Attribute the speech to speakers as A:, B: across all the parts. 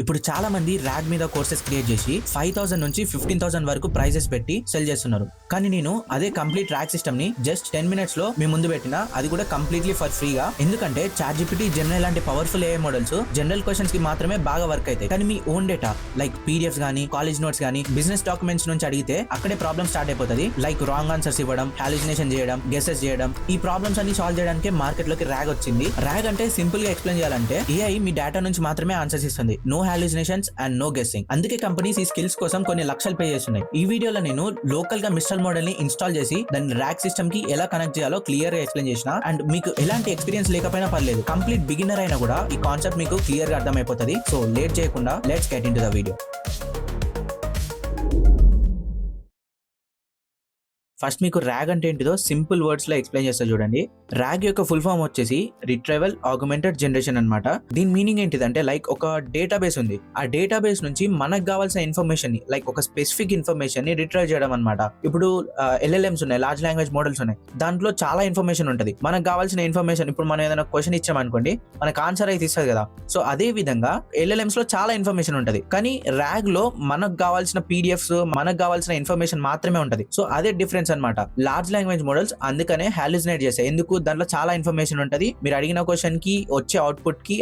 A: ఇప్పుడు చాలా మంది ర్యాగ్ మీద కోర్సెస్ క్రియేట్ చేసి 5,000 నుంచి 15,000 వరకు ప్రైజెస్ పెట్టి సెల్ చేస్తున్నారు. కానీ నేను అదే కంప్లీట్ ర్యాగ్ సిస్టమ్ ని జస్ట్ 10 minutes లో మీ ముందు పెట్టిన, అది కూడా కంప్లీట్లీ ఫర్ ఫ్రీగా. ఎందుకంటే ChatGPT, Gemini లాంటి powerful AI models general questions కి మాత్రమే బాగా వర్క్ అవుతాయి. కానీ మీ ఓన్ డేటా లైక్ PDFs గానీ, కాలేజ్ నోట్స్ గానీ, బిజినెస్ డాక్యుమెంట్స్ నుంచి అడిగితే అక్కడే ప్రాబ్లమ్ స్టార్ట్ అయిపోతుంది. లైక్ రాంగ్ ఆన్సర్స్ ఇవ్వడం, హాలుసినేషన్ చేయడం, గెసెస్ చేయడం. ఈ ప్రాబ్లమ్స్ అన్ని సాల్వ్ చేయడానికి మార్కెట్ లోకి ర్యాగ్ వచ్చింది. ర్యాగ్ అంటే సింపుల్ గా ఎక్స్ప్లెయిన్ చేయాలంటే AI మీ డేటా నుంచి మాత్రమే ఆన్సర్స్ ఇస్తుంది. No hallucinations and no guessing. అందుకే కంపెనీస్ ఈ స్కిల్స్ కోసం కొన్ని లక్షలు పే చేస్తున్నాయి. ఈ వీడియోలో నేను లోకల్ గా మిస్టల్ మోడల్ ని ఇన్స్టాల్ చేసి దాన్ని ర్యాగ్ సిస్టమ్ కి ఎలా కనెక్ట్ చేయాలో క్లియర్ గా ఎక్స్ప్లెయిన్ చేసిన. అండ్ మీకు ఎలాంటి ఎక్స్పీరియన్స్ లేకపోయినా పర్లేదు, కంప్లీట్ బిగినర్ అయినా కూడా ఈ కాన్సెప్ట్ మీకు క్లియర్ గా అర్థమైపోతుంది. సో లేట్ చేయకుండా let's get into the video. First మీకు ర్యాగ్ అంటే ఏంటిదో సింపుల్ వర్డ్స్ లో ఎక్స్ప్లెయిన్ చేస్తా చూడండి. ర్యాగ్ యొక్క ఫుల్ ఫామ్ వచ్చేసి రిట్రైవల్ ఆగ్మెంటెడ్ జనరేషన్ అన్నమాట. దీని మీనింగ్ ఏంటిదంటే లైక్ ఒక డేటాబేస్ ఉంది, ఆ డేటాబేస్ నుంచి మనకు కావాల్సిన ఇన్ఫర్మేషన్ ని, లైక్ ఒక స్పెసిఫిక్ ఇన్ఫర్మేషన్ ని రిట్రైవ్ చేయడం అన్నమాట. ఇప్పుడు LLMs ఉన్నాయి, లార్జ్ లాంగ్వేజ్ మోడల్స్ ఉన్నాయి, దాంట్లో చాలా ఇన్ఫర్మేషన్ ఉంటుంది. మనకు కావాల్సిన ఇన్ఫర్మేషన్, ఇప్పుడు మనం ఏదైనా క్వశ్చన్ ఇచ్చామనుకోండి, మనకు ఆన్సర్ అయితే ఇస్తుంది కదా. సో అదే విధంగా LLMs లో చాలా ఇన్ఫర్మేషన్ ఉంటుంది, కానీ ర్యాగ్ లో మనకు కావాల్సిన PDFs, మనకు కావాల్సిన ఇన్ఫర్మేషన్ మాత్రమే ఉంటుంది. సో అదే డిఫరెన్స్ అన్నమాట. లార్జ్ లాంగ్వేజ్ మోడల్స్ అందుకనే హాలుసినేట్ చేస్తాయి. ఎందుకు? దాంట్లో చాలా ఇన్ఫర్మేషన్ ఉంటది. మీరు అడిగిన క్వశ్చన్ కి వచ్చే అవుట్పుట్ కి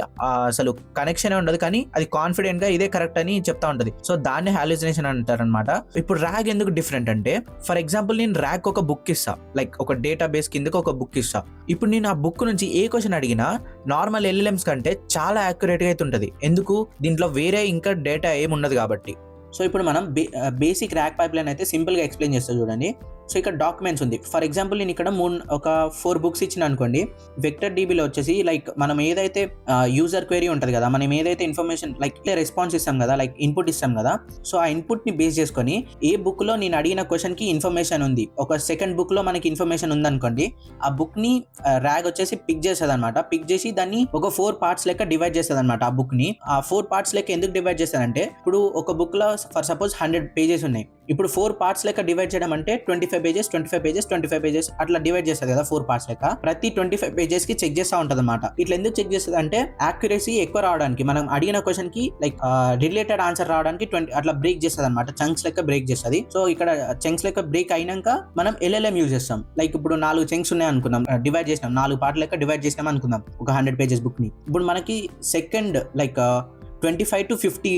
A: అసలు కనెక్షన్ ఉండదు, కానీ అది కాన్ఫిడెంట్ గా ఇదే కరెక్ట్ అని చెప్తా ఉంటది. సో దాన్ని హాలుసినేషన్ అంటారు అనమాట. ఇప్పుడు ర్యాగ్ ఎందుకు డిఫరెంట్ అంటే, ఫర్ ఎగ్జాంపుల్ నేను ర్యాగ్ ఒక బుక్ ఇస్తా, లైక్ ఒక డేటా బేస్ కిందకి ఒక బుక్ ఇస్తా. ఇప్పుడు నేను ఆ బుక్ నుంచి ఏ క్వశ్చన్ అడిగినా నార్మల్ LLMs కంటే చాలా యాక్యురేట్ గా అయితే ఉంటది. ఎందుకు? దీంట్లో వేరే ఇంకా డేటా ఏమి ఉండదు కాబట్టి. సో ఇప్పుడు మనం బేసిక్ ర్యాగ్ పైప్ లైన్ అయితే సింపుల్ గా ఎక్స్ప్లెయిన్ చేస్తా చూడండి. సో ఇక్కడ డాక్యుమెంట్స్ ఉంది. ఫర్ ఎగ్జాంపుల్ నేను ఇక్కడ ఒక 4 బుక్స్ ఇచ్చిన అనుకోండి, వెక్టర్ DBలో వచ్చేసి లైక్ మనం ఏదైతే యూజర్ క్వెరీ ఉంటుంది కదా, మనం ఏదైతే ఇన్ఫర్మేషన్ లైక్ రెస్పాన్స్ ఇస్తాం కదా, లైక్ ఇన్పుట్ ఇస్తాం కదా. సో ఆ ఇన్పుట్ ని బేస్ చేసుకొని ఏ బుక్ లో నేను అడిగిన క్వశ్చన్ కి ఇన్ఫర్మేషన్ ఉంది, ఒక సెకండ్ బుక్ లో మనకి ఇన్ఫర్మేషన్ ఉంది అనుకోండి, ఆ బుక్ ని ర్యాగ్ వచ్చేసి పిక్ చేస్తుంది అనమాట. పిక్ చేసి దాన్ని ఒక 4 parts లెక్క డివైడ్ చేస్తుంది అనమాట. ఆ బుక్ ని ఆ 4 parts లెక్క ఎందుకు డివైడ్ చేస్తారంటే, ఇప్పుడు ఒక బుక్ లో ఫర్ సపోజ్ 100 pages ఉన్నాయి. ఇప్పుడు 4 parts లెక్క డివైడ్ చేయడం అంటే 25 pages, 25 pages, 25 pages అట్లా డివైడ్ చేస్తుంది కదా 4 parts లెక్క. ప్రతి 25 pages కి చెక్ చేస్తూ ఉంటుంది అనమాట. ఇట్లా ఎందుకు చెక్ చేస్తుంది అంటే, యాక్యురసీ ఎక్కువ రావడానికి, మనం అడిగిన క్వశ్చన్ కి లైక్ రిలేటెడ్ ఆన్సర్ రావడానికి 20 అట్లా బ్రేక్ చేస్తుంది అనమాట. చంక్స్ లెక్క బ్రేక్ చేస్తుంది. సో ఇక్కడ చంక్స్ లెక్క బ్రేక్ అయినాక మనం LLM యూజ్ చేస్తాం. లైక్ ఇప్పుడు 4 చంక్స్ ఉన్నాయి అనుకుందాం, డివైడ్ చేసినాం, 4 పార్ట్ లెక్క డివైడ్ చేసినాం అనుకుందాం ఒక 100 pages బుక్ ని. ఇప్పుడు మనకి సెకండ్ లైక్ 25 to 50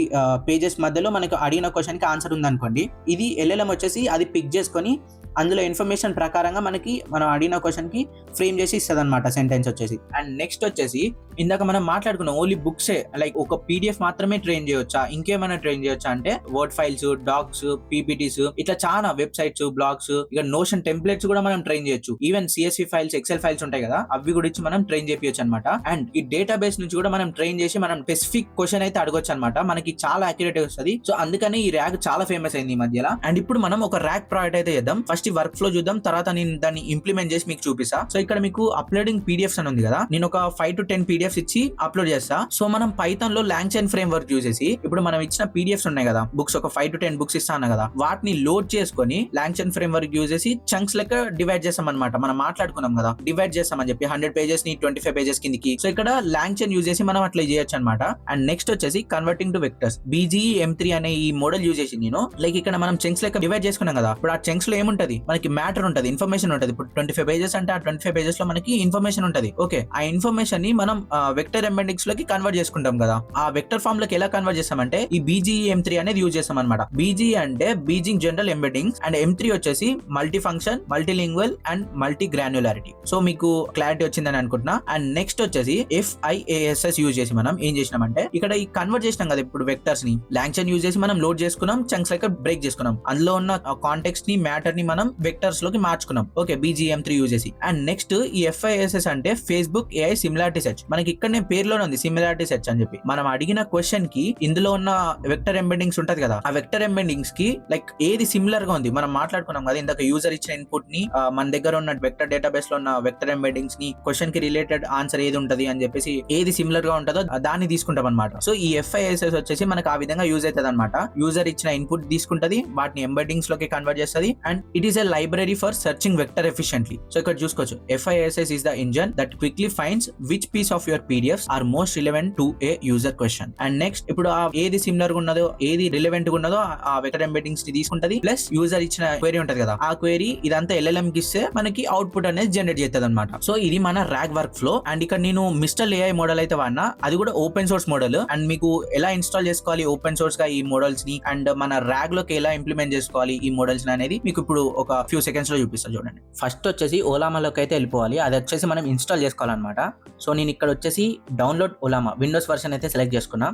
A: pages మధ్యలో మనకు అడిగిన క్వశ్చన్ కి ఆన్సర్ ఉందనుకోండి, ఇది LLM వచ్చేసి అది పిక్ చేసుకొని అందులో ఇన్ఫర్మేషన్ ప్రకారంగా మనకి మనం అడిగిన క్వశ్చన్ కి ఫ్రేమ్ చేసి ఇస్తుంది అనమాట సెంటెన్స్ వచ్చేసి. అండ్ నెక్స్ట్ వచ్చేసి ఇందాక మనం మాట్లాడుకున్నాం ఓన్లీ బుక్సే, లైక్ ఒక PDF మాత్రమే ట్రైన్ చేయొచ్చా, ఇంకేమైనా ట్రైన్ చేయొచ్చా అంటే వర్డ్ ఫైల్స్, డాక్స్, PPTs, ఇట్లా చాలా వెబ్సైట్స్, బ్లాగ్స్, ఇక నోషన్ టెంప్లెట్స్ కూడా మనం ట్రైన్ చేయొచ్చు. Even CSV files, XL files ఉంటాయి కదా, అవి కూడా ఇచ్చి మనం ట్రైన్ చేయొచ్చు అనమాట. అండ్ ఈ డేటాబేస్ నుంచి కూడా మనం ట్రైన్ చేసి మనం స్పెసిఫిక్ క్వశ్చన్ అయితే అడగొచ్చు అనమాట. మనకి చాలా యాక్యురేట్ వస్తుంది. సో అందుకని ఈ ర్యాగ్ చాలా ఫేమస్ అయింది ఈ మధ్యలో. అండ్ ఇప్పుడు మనం ఒక ర్యాగ్ ప్రాజెక్ట్ అయితే చేద్దాం. ఫస్ట్ ఈ వర్క్ ఫ్లో చూద్దాం, తర్వాత నేను దాన్ని ఇంప్లిమెంట్ చేసి మీకు చూపిస్తా. సో ఇక్కడ మీకు అప్లోడింగ్ PDFs అని ఉంది కదా, నేను ఒక 5 to 10 PDFs ఇచ్చి అప్లోడ్ చేస్తా. సో మనం పైథాన్ లో లాంగ్చైన్ ఫ్రేమ్ వర్క్ యూజ్ చేసి, ఇప్పుడు మనం ఇచ్చిన PDFs ఉన్నాయి కదా, బుక్స్ ఒక 5 to 10 బుక్స్ ఇస్తాను కదా, వాటిని లోడ్ చేసుకొని లాంగ్చైన్ ఫ్రేమ్ వర్క్ యూజ్ చేసి చంక్స్ లెక్క డివైడ్ చేస్తాం అనమాట. మనం మాట్లాడుకున్నాం కదా, డివైడ్ చేస్తామని చెప్పి 100 pages ని 25 pages కిందకి. సో ఇక్కడ లాంగ్చైన్ యూజ్ చేసి మనం అట్లా చేయొచ్చు అనమాట. అండ్ నెక్స్ట్ వచ్చేసి కన్వర్టింగ్ టు వెక్టర్స్, BGEM3 అనే ఈ మోడల్ యూజ్ చేసి నేను లైక్ ఇక్కడ మనం చంక్స్ లెక్క డివైడ్ చేసుకున్నాం కదా, ఇప్పుడు ఆ చంక్స్ లో ఏముంటది, మనకి మ్యాటర్ ఉంటది, ఇన్ఫర్మేషన్ ఉంటది. ఇప్పుడు 25 pages అంటే ఆ 25 pages లో మనకి ఇన్ఫర్మేషన్ ఉంటది. ఓకే, ఆ ఇన్ఫర్మేషన్ ని మనం వెక్టర్ ఎంబెడింగ్స్ లోకి కన్వర్ట్ చేసుకుంటాం కదా. ఆ వెక్టర్ ఫామ్ లోకి ఎలా కన్వర్ట్ చేస్తామంటే ఈ BGEM3 అనేది యూజ్ చేస్తాం అనమాట. BGE అంటే బీజింగ్ జనరల్ ఎంబెడింగ్స్, అండ్ M3 వచ్చేసి multi function, multilingual and multi granularity. So మీకు క్లారిటీ వచ్చిందని అనుకుంటున్నా. అండ్ నెక్స్ట్ వచ్చేసి FIASS యూజ్ చేసి మనం ఏం చేసినామంటే, ఇక్కడ ఈ కన్వర్ట్ చేసినాం కదా ఇప్పుడు వెక్టర్స్ ని, లాంగ్చైన్ యూజ్ చేసి మనం లోడ్ చేసుకున్నాం, చంక్స్ లెక్క బ్రేక్ చేసుకున్నాం, అందులో ఉన్న కాంటెక్స్ట్ ని, మ్యాటర్ ని మనం వెక్టర్స్ లోకి మార్చుకున్నాం. ఓకే, BGEM3 యూజ్ చేసి. అండ్ నెక్స్ట్ ఈ FIASS అంటే ఫేస్బుక్ AI సిమిలారిటీ సెర్చ్. మనకి ఇక్కడనే పేరులోనే ఉంది సిమిలారిటీ సెర్చ్ అని చెప్పి. మనం అడిగిన క్వశ్చన్ కి ఇందులో ఉన్న వెక్టర్ ఎంబెడింగ్స్ ఉంటది కదా, ఆ వెక్టర్ ఎంబెడింగ్స్ కి లైక్ ఏది సిమిలర్ గా ఉంది, మనం మాట్లాడుకున్నాం కదా ఇందాక యూజర్ ఇచ్చిన ఇన్పుట్ ని మన దగ్గర ఉన్న వెక్టర్ డేటాబేస్ లో ఉన్న వెక్టర్ ఎంబెడింగ్స్ ని, క్వశ్చన్ కి రిలేటెడ్ ఆన్సర్ ఏది ఉంటది అని చెప్పేసి ఏది సిమిలర్ గా ఉంటుందో దాన్ని తీసుకుంటాం అనమాట. సో ఈ FISS వచ్చేసి మనకు ఆ విధంగా యూజ్ అవుతుంది అనమాట. యూజర్ ఇచ్చిన ఇన్పుట్ తీసుకుంటది, వాటిని ఎంబెడ్డింగ్స్ లోకి కన్వర్ట్ చేస్తుంది and it is a library for searching vector efficiently. So ఇక్కడ చూసుకోవచ్చు, FISS is the engine that quickly finds which piece of your PDFs are most relevant to a user question. And next ఇప్పుడు ఏది similar గా ఉన్నదో, ఏది relevant గా ఉన్నదో ఆ వెక్టర్ ఎంబెడ్డింగ్స్ ని తీసుకుంటది. ప్లస్ యూజర్ ఇచ్చిన క్వెరీ ఉంటది కదా, ఆ క్వెరీ ఇదంతా LLM కి ఇస్తే మనకి అవుట్పుట్ అనేది జనరేట్ చేస్తుంది అనమాట. సో ఇది మన RAG వర్క్ ఫ్లో. అండ్ ఇక్కడ నేను మిస్టల్ AI మోడల్ అయితే వాడినా, అది కూడా ఓపెన్ సోర్స్ మోడల్. అండ్ మీకు ఎలా ఇన్స్టాల్ చేసుకోవాలి ఓపెన్ సోర్స్ గా ఈ మోడల్స్ ని, అండ్ మన RAG లోకి ఎలా ఇంప్లిమెంట్ చేసుకోవాలి ఈ మోడల్స్ అనేది మీకు ఇప్పుడు ఒక ఫ్యూ సెకండ్స్ లో చూపిస్తాను చూడండి. ఫస్ట్ వచ్చేసి ఓలామాలోకి అయితే వెళ్ళిపోవాలి. అది వచ్చేసి మనం ఇన్స్టాల్ చేసుకోవాలన్నమాట. సో నేను ఇక్కడ వచ్చేసి డౌన్లోడ్ ఓలామా విండోస్ వర్షన్ అయితే సెలెక్ట్ చేసుకున్నా.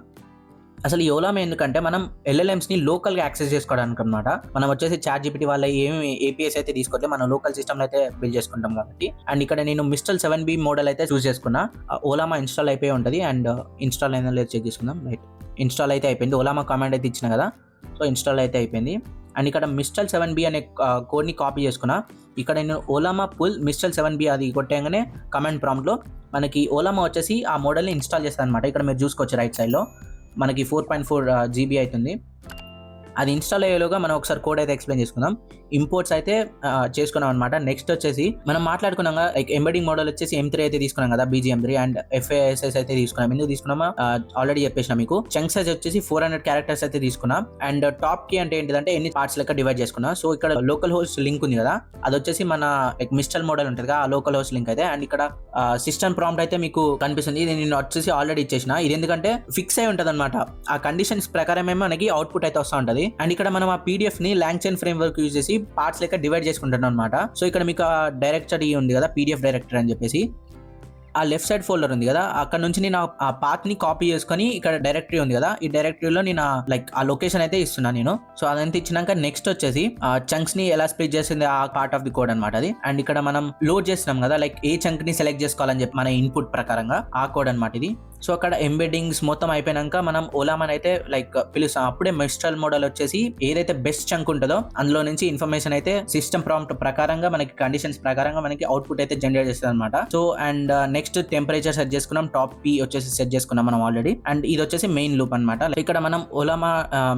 A: అసలు ఈ ఓలామా ఎందుకంటే మనం LLMs ని లోకల్ గా యాక్సెస్ చేసుకోవడానికి అనమాట. మనం వచ్చేసి ChatGPT వాళ్ళ ఏమి APIs అయితే తీసుకోవట్లేదు, మనం లోకల్ సిస్టమ్ అయితే బిల్డ్ చేసుకుంటాం కాబట్టి. అండ్ ఇక్కడ నేను మిస్టల్ 7B మోడల్ అయితే చూస్ చేసుకున్నా. ఓలామా ఇన్స్టాల్ అయిపోయి ఉంటుంది. అండ్ ఇన్స్టాల్ అయినా లేదు చెక్ చేసుకుందాం. రైట్, ఇన్స్టాల్ అయితే అయిపోయింది. ఓలామా కమాండ్ అయితే ఇచ్చిన కదా, సో ఇన్స్టాల్ అయితే అయిపోయింది. అండ్ ఇక్కడ మిస్టల్ 7B అనే కోడ్ని కాపీ చేసుకున్నా. ఇక్కడ నేను ఓలామా పుల్ మిస్టల్ 7B అది కొట్టేగానే కమాండ్ ప్రాంప్ట్లో మనకి ఓలామా వచ్చేసి ఆ మోడల్ని ఇన్స్టాల్ చేస్తాను అనమాట. ఇక్కడ మీరు చూసుకోవచ్చు రైట్ సైడ్లో మనకి 4.4 GB అవుతుంది. అది ఇన్స్టాల్ అయ్యేలోగా మనం ఒకసారి కోడ్ అయితే ఎక్స్ప్లెయిన్ చేసుకుందాం. ఇంపోర్ట్స్ అయితే చేసుకున్నాం అనమాట. నెక్స్ట్ వచ్చేసి మనం మాట్లాడుకున్నాం లైక్ ఎంబెడింగ్ మోడల్ వచ్చేసి M3 అయితే తీసుకున్నాం కదా, BGM3 అండ్ FISS అయితే తీసుకున్నాం. ఎందుకు తీసుకున్నామా ఆల్రెడీ చెప్పేసిన మీకు. చంక్ సైజ్ వచ్చేసి 400 క్యారెక్టర్స్ అయితే తీసుకున్నాం. అండ్ టాప్ కీ అంటే ఏంటిదంటే ఎన్ని పార్ట్స్ లెక్క డివైడ్ చేసుకున్నాం. సో ఇక్కడ లోకల్ హోస్ట్ లింక్ ఉంది కదా, అది వచ్చేసి మన మిస్టల్ మోడల్ ఉంటుంది కదా, ఆ లోకల్ హోస్ట్ లింక్ అయితే. అండ్ ఇక్కడ సిస్టమ్ ప్రాంప్ట్ అయితే మీకు కనిపిస్తుంది. ఇది నేను వచ్చేసి ఆల్రెడీ ఇచ్చేసిన. ఇది ఎందుకంటే ఫిక్స్ అయి ఉంటుంది అనమాట, ఆ కండిషన్స్ ప్రకారమే మనకి అవుట్పుట్ అయితే వస్తూ ఉంటుంది. అండ్ ఇక్కడ మనం ఆ PDF ని లాంగ్చైన్ ఫ్రేమ్ వర్క్ యూజ్ చేసి పార్ట్స్ లెక్క డివైడ్ చేసుకుంటున్నాం అనమాట. సో ఇక్కడ మీకు ఆ డైరెక్టరీ ఉంది కదా, PDF డైరెక్టరీ అని చెప్పేసి, ఆ లెఫ్ట్ సైడ్ ఫోల్డర్ ఉంది కదా, అక్కడ నుంచి నేను ఆ పాత్ ని కాపీ చేసుకొని ఇక్కడ డైరెక్టరీ ఉంది కదా, ఈ డైరెక్టరీలో నేను లైక్ ఆ లొకేషన్ అయితే ఇస్తున్నాను నేను. సో అదంతా ఇచ్చినాక నెక్స్ట్ వచ్చేసి చంక్స్ ని ఎలా స్ప్లిట్ చేసింది ఆ పార్ట్ ఆఫ్ ది కోడ్ అనమాట అది. అండ్ ఇక్కడ మనం లోడ్ చేస్తున్నాం కదా, లైక్ ఏ చంక్ ని సెలెక్ట్ చేసుకోవాలని చెప్పి మన ఇన్పుట్ ప్రకారంగా ఆ కోడ్ అనమాట ఇది. సో అక్కడ ఎంబెడ్డింగ్స్ మొత్తం అయిపోయినాక మనం ఓలామాన్ అయితే లైక్ పిలుస్తాం. అప్పుడే మిస్టల్ మోడల్ వచ్చేసి ఏదైతే బెస్ట్ చంక్ ఉంటుందో అందులో నుంచి ఇన్ఫర్మేషన్ అయితే సిస్టమ్ ప్రాంప్ట్ ప్రకారంగా మనకి కండిషన్స్ ప్రకారంగా మనకి అవుట్పుట్ అయితే జనరేట్ చేస్తుంది అనమాట. So and next temperature set చేసుకున్నాం, టాప్ పీ వచ్చేసి సెట్ చేసుకున్నాం మనం ఆల్రెడీ. అండ్ ఇది వచ్చేసి మెయిన్ లూప్ అనమాట. ఇక్కడ మనం ఓలామా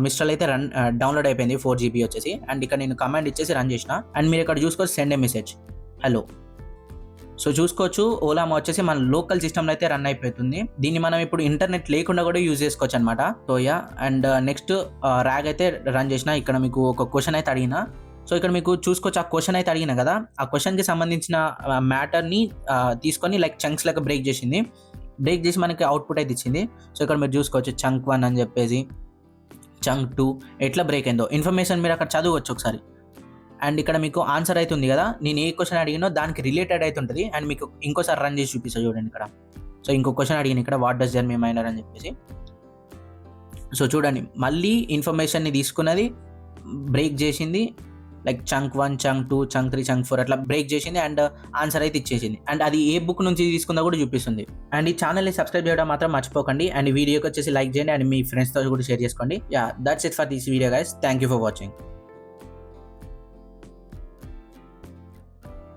A: మిస్టల్ అయితే డౌన్లోడ్ అయిపోయింది 4 GB వచ్చేసి. అండ్ ఇక్కడ నేను కమాండ్ ఇచ్చేసి రన్ చేసిన. అండ్ మీరు ఇక్కడ చూసుకోవచ్చు సెండ్ ఏ మెసేజ్ హలో. సో చూసుకోవచ్చు ఓలామా వచ్చేసి మన లోకల్ సిస్టమ్లో అయితే రన్ అయిపోతుంది. దీన్ని మనం ఇప్పుడు ఇంటర్నెట్ లేకుండా కూడా యూజ్ చేసుకోవచ్చు అనమాట. So yeah, and next RAG అయితే రన్ చేసిన. ఇక్కడ మీకు ఒక క్వశ్చన్ అయితే అడిగిన. సో ఇక్కడ మీకు చూసుకోవచ్చు, ఆ క్వశ్చన్ అయితే అడిగిన కదా, ఆ క్వశ్చన్కి సంబంధించిన మ్యాటర్ని తీసుకొని లైక్ చంక్స్ లెక్క బ్రేక్ చేసి మనకి అవుట్పుట్ అయితే ఇచ్చింది. సో ఇక్కడ మీరు చూసుకోవచ్చు చంక్ 1 అని చెప్పేసి, చంక్ 2 ఎట్లా బ్రేక్ అయిందో ఇన్ఫర్మేషన్ మీరు అక్కడ చదవచ్చు ఒకసారి. అండ్ ఇక్కడ మీకు ఆన్సర్ అయితే ఉంది కదా, నేను ఏ క్వశ్చన్ అడిగినో దానికి రిలేటెడ్ అయితే ఉంటుంది. అండ్ మీకు ఇంకోసారి రన్ చేసి చూపిస్తా చూడండి ఇక్కడ. సో ఇంకో క్వశ్చన్ అడిగిన ఇక్కడ, వాట్ డస్ జర్మీ మైనర్ అని చెప్పేసి. సో చూడండి మళ్ళీ ఇన్ఫర్మేషన్ని తీసుకున్నది, బ్రేక్ చేసింది, like chunk 1, chunk 2, chunk 3, chunk 4 అట్లా బ్రేక్ చేసింది. అండ్ ఆన్సర్ అయితే ఇచ్చేసింది. అండ్ అది ఏ బుక్ నుంచి తీసుకుందో కూడా చూపిస్తుంది. అండ్ ఈ ఛానల్ని సబ్స్క్రైబ్ చేయడం మాత్రం మర్చిపోకండి. అండ్ వీడియోకి వచ్చేసి లైక్ చేయండి అండ్ మీ ఫ్రెండ్స్తో కూడా షేర్ చేసుకోండి. Yeah, that's it for this video guys. Thank you for watching.